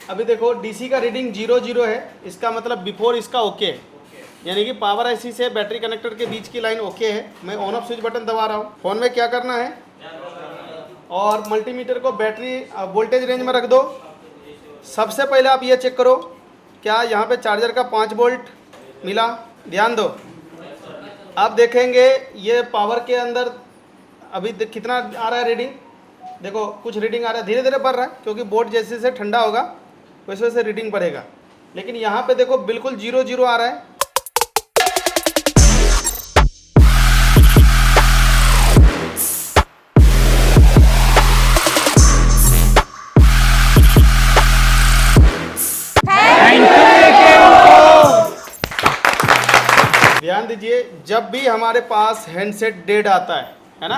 अभी देखो डीसी का रीडिंग 0 है, इसका मतलब बिफोर इसका ओके है, यानी कि पावर आईसी से बैटरी कनेक्टर के बीच की लाइन ओके है। मैं ऑन ऑफ स्विच बटन दबा रहा हूँ। फ़ोन में क्या करना है, और मल्टीमीटर को बैटरी वोल्टेज रेंज में रख दो। सबसे पहले आप ये चेक करो क्या यहाँ पे चार्जर का 5 वोल्ट मिला। ध्यान दो, आप देखेंगे ये पावर के अंदर अभी कितना आ रहा है रीडिंग। देखो कुछ रीडिंग आ रहा है, धीरे धीरे बढ़ रहा है क्योंकि बोर्ड जैसे जैसे ठंडा होगा वैसे वैसे रीडिंग बढ़ेगा। लेकिन यहाँ पे देखो बिल्कुल 0 आ रहा है। ध्यान दीजिए, जब भी हमारे पास हैंडसेट डेड आता है ना,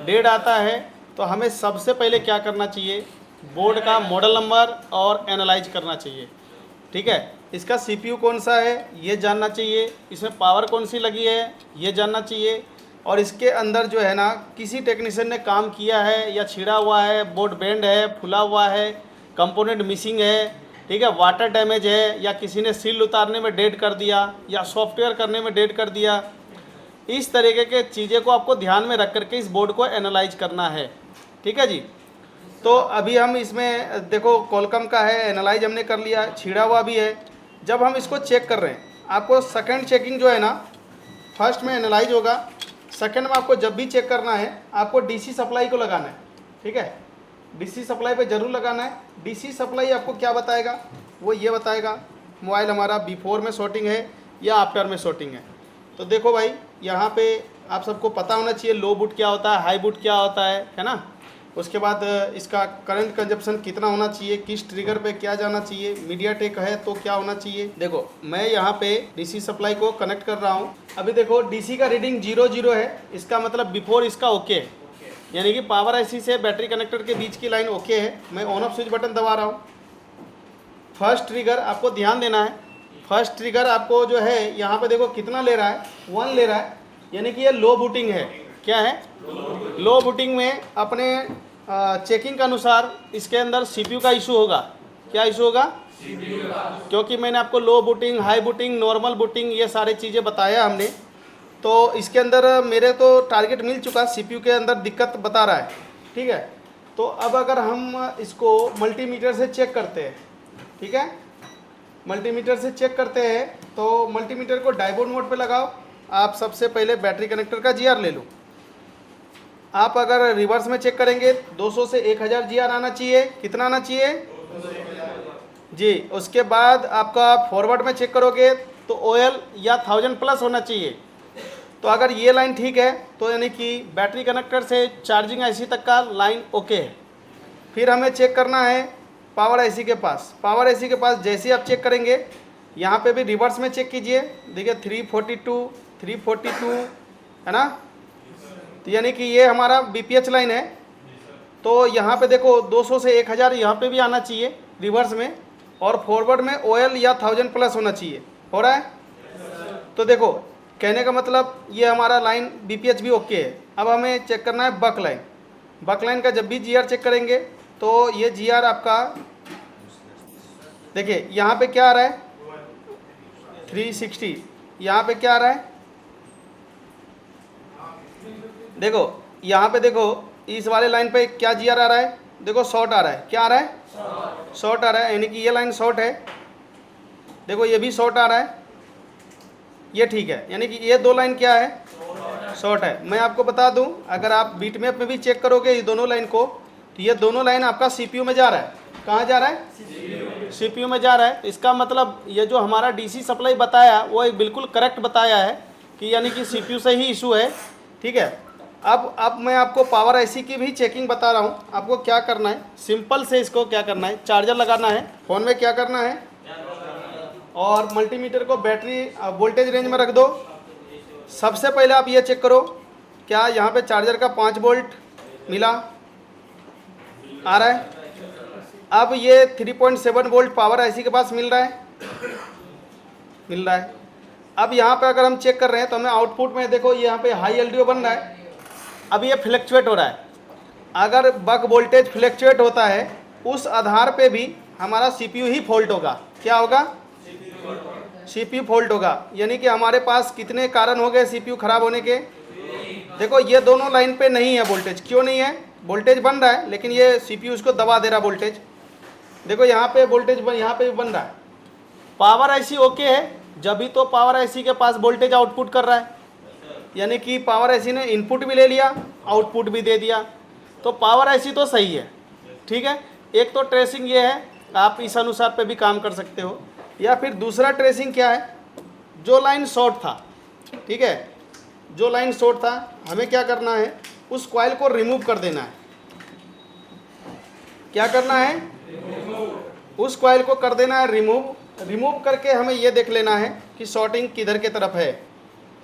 डेड आता है तो हमें सबसे पहले क्या करना चाहिए, बोर्ड का मॉडल नंबर और एनालाइज करना चाहिए। ठीक है, इसका सीपीयू कौन सा है ये जानना चाहिए, इसमें पावर कौन सी लगी है ये जानना चाहिए, और इसके अंदर जो है ना किसी टेक्नीशियन ने काम किया है या छिड़ा हुआ है, बोर्ड बेंड है, फुला हुआ है, कंपोनेंट मिसिंग है, ठीक है, वाटर डैमेज है, या किसी ने सील उतारने में डेड कर दिया या सॉफ्टवेयर करने में डेड कर दिया। इस तरीके के चीज़ें को आपको ध्यान में रख करके इस बोर्ड को एनालाइज करना है। ठीक है जी। तो अभी हम इसमें देखो कॉलकम का है, एनालाइज हमने कर लिया, छिड़ा हुआ भी है। जब हम इसको चेक कर रहे हैं, आपको सेकंड चेकिंग जो है ना, फर्स्ट में एनालाइज होगा, सेकंड में आपको जब भी चेक करना है आपको डीसी सप्लाई को लगाना है। ठीक है, डीसी सप्लाई पे ज़रूर लगाना है। डीसी सप्लाई आपको क्या बताएगा, वो ये बताएगा मोबाइल हमारा बिफोर में शॉर्टिंग है या आफ्टर में शॉर्टिंग है। तो देखो भाई, यहाँ पे आप सबको पता होना चाहिए लो बूट क्या होता है, हाई बूट क्या होता है ना। उसके बाद इसका करंट कंजप्शन कितना होना चाहिए, किस ट्रिगर पे क्या जाना चाहिए, मीडियाटेक है तो क्या होना चाहिए। देखो मैं यहाँ पे डीसी सप्लाई को कनेक्ट कर रहा हूँ। अभी देखो डीसी का रीडिंग 0 है, इसका मतलब बिफोर इसका ओके है, यानी कि पावर आईसी से बैटरी कनेक्टर के बीच की लाइन ओके है। मैं ऑन ऑफ स्विच बटन दबा रहा हूँ। फर्स्ट ट्रिगर आपको ध्यान देना है, फर्स्ट ट्रिगर आपको जो है यहाँ पे देखो कितना ले रहा है, 1 ले रहा है, यानी कि ये लो बूटिंग है। क्या है, लो बूटिंग में अपने चेकिंग के अनुसार इसके अंदर सीपीयू का इशू होगा। क्या इशू होगा, क्योंकि मैंने आपको low booting, high booting, normal booting ये सारी चीज़ें बताया हमने। तो इसके अंदर मेरे तो टारगेट मिल चुका, सीपीयू के अंदर दिक्कत बता रहा है। ठीक है, तो अब अगर हम इसको मल्टीमीटर से चेक करते हैं, ठीक है, मल्टीमीटर से चेक करते हैं तो मल्टीमीटर को डायोड मोड पे लगाओ। आप सबसे पहले बैटरी कनेक्टर का जीआर ले लो। आप अगर रिवर्स में चेक करेंगे 200 से 1000 जीआर आना चाहिए। कितना आना चाहिए जी। उसके बाद आपका फॉरवर्ड में चेक करोगे तो ओएल या 1000 प्लस होना चाहिए। तो अगर ये लाइन ठीक है तो यानी कि बैटरी कनेक्टर से चार्जिंग आईसी तक का लाइन ओके है। फिर हमें चेक करना है पावर आईसी के पास। पावर आईसी के पास जैसे ही आप चेक करेंगे, यहाँ पे भी रिवर्स में चेक कीजिए। देखिए 342 है ना, तो यानी कि ये हमारा बीपीएच लाइन है। तो यहाँ पे देखो 200 से 1000 यहाँ पे भी आना चाहिए रिवर्स में, और फॉरवर्ड में ओएल या 1000 प्लस होना चाहिए। हो रहा है? तो देखो कहने का मतलब ये हमारा लाइन बीपीएच भी ओके है। अब हमें चेक करना है बक लाइन। बक लाइन का जब भी जीआर चेक करेंगे तो ये जीआर आपका देखिए यहाँ पे क्या आ रहा है 360, यहाँ पे क्या आ रहा है, देखो यहाँ पे देखो इस वाले लाइन पे क्या जीआर आ रहा है, देखो शॉर्ट आ रहा है। क्या आ रहा है, शॉर्ट आ रहा है, यानी कि ये लाइन शॉर्ट है। देखो ये भी शॉर्ट आ रहा है, ये ठीक है, यानी कि ये दो लाइन क्या है, शॉर्ट है। मैं आपको बता दूं, अगर आप बीटमैप में भी चेक करोगे ये दोनों लाइन को, तो ये दोनों लाइन आपका सीपीयू में जा रहा है। कहाँ जा रहा है, सीपीयू में जा रहा है। इसका मतलब ये जो हमारा डीसी सप्लाई बताया वो एक बिल्कुल करेक्ट बताया है कि यानी कि सीपीयू से ही इशू है। ठीक है, अब मैं आपको पावर आईसी की भी चेकिंग बता रहा हूँ। आपको क्या करना है, सिंपल से इसको क्या करना है, चार्जर लगाना है। फ़ोन में क्या करना है, और मल्टीमीटर को बैटरी वोल्टेज रेंज में रख दो। सबसे पहले आप ये चेक करो क्या यहाँ पे चार्जर का 5 वोल्ट मिला आ रहा है। अब ये 3.7 वोल्ट पावर आईसी के पास मिल रहा है। अब यहाँ पे अगर हम चेक कर रहे हैं तो हमें आउटपुट में देखो यहाँ पे हाई एलडीओ बन रहा है। अब ये फ्लैक्चुएट हो रहा है। अगर बक वोल्टेज फ्लैक्चुएट होता है उस आधार पे भी हमारा सीपीयू ही फॉल्ट होगा। क्या होगा? सीपीयू फॉल्ट होगा। यानी कि हमारे पास कितने कारण हो गए सीपीयू खराब होने के? देखो ये दोनों लाइन पे नहीं है वोल्टेज। क्यों नहीं है? वोल्टेज बन रहा है लेकिन ये सीपीयू इसको दबा दे रहा वोल्टेज। देखो यहाँ पे वोल्टेज यहाँ पे बन रहा है। पावर आईसी ओके है, जब भी तो पावर आईसी के पास वोल्टेज आउटपुट कर रहा है, यानी कि पावर आईसी ने इनपुट भी ले लिया, आउटपुट भी दे दिया, तो पावर आईसी तो सही है। ठीक है, एक तो ट्रेसिंग ये है, आप इस अनुसार पे भी काम कर सकते हो। या फिर दूसरा ट्रेसिंग क्या है, जो लाइन शॉर्ट था, ठीक है, जो लाइन शॉर्ट था, हमें क्या करना है, उस कॉइल को रिमूव कर देना है। क्या करना है? उस कॉइल को कर देना है रिमूव। रिमूव करके हमें ये देख लेना है कि शॉर्टिंग किधर के तरफ है।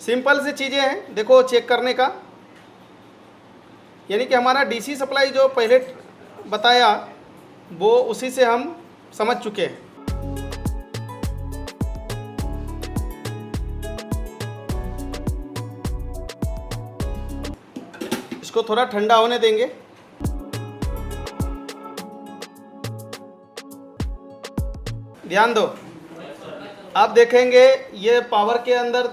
सिंपल सी चीज़ें हैं, देखो चेक करने का। यानी कि हमारा डीसी सप्लाई जो पहले बताया वो उसी से हम समझ चुके हैं। इसको थोड़ा ठंडा होने देंगे। ध्यान दो, आप देखेंगे ये पावर के अंदर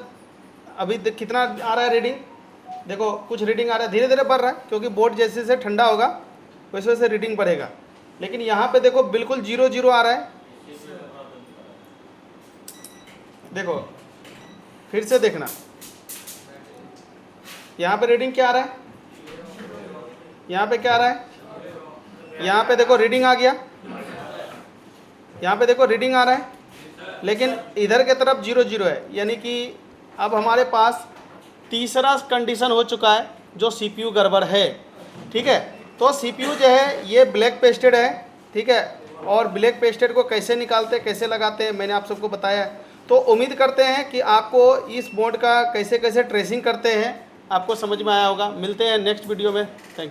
अभी कितना आ रहा है रीडिंग। देखो कुछ रीडिंग आ रहा है, धीरे धीरे बढ़ रहा है क्योंकि बोर्ड जैसे जैसे ठंडा होगा वैसे वैसे रीडिंग बढ़ेगा। लेकिन यहाँ पे देखो बिल्कुल 0 आ रहा है। देखो फिर से देखना, यहाँ पे रीडिंग क्या आ रहा है, यहाँ पे क्या आ रहा है, यहाँ पे देखो रीडिंग आ गया, यहाँ पे देखो रीडिंग आ रहा है, लेकिन इधर के तरफ 0 है। यानी कि अब हमारे पास तीसरा कंडीशन हो चुका है जो सीपीयू गड़बड़ है। ठीक है, तो सीपीयू जो है ये ब्लैक पेस्टेड है। ठीक है, और ब्लैक पेस्टेड को कैसे निकालते हैं, कैसे लगाते हैं, मैंने आप सबको बताया। तो उम्मीद करते हैं कि आपको इस बोर्ड का कैसे कैसे ट्रेसिंग करते हैं आपको समझ में आया होगा। मिलते हैं नेक्स्ट वीडियो में। Thank you.